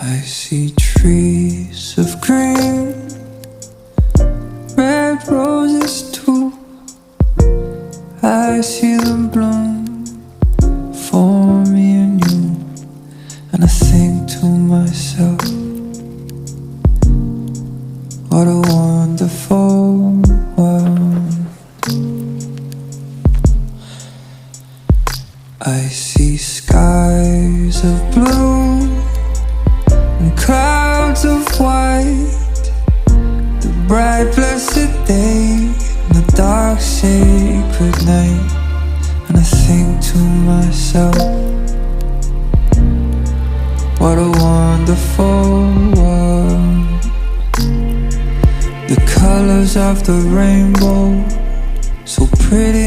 I see trees of green, red roses too. I see them bloom for me and you. And I think to myself, what a wonderful world. I see skies of blue and clouds of white, the bright blessed day and the dark sacred night. And I think to myself, what a wonderful world. The colors of the rainbow, so pretty.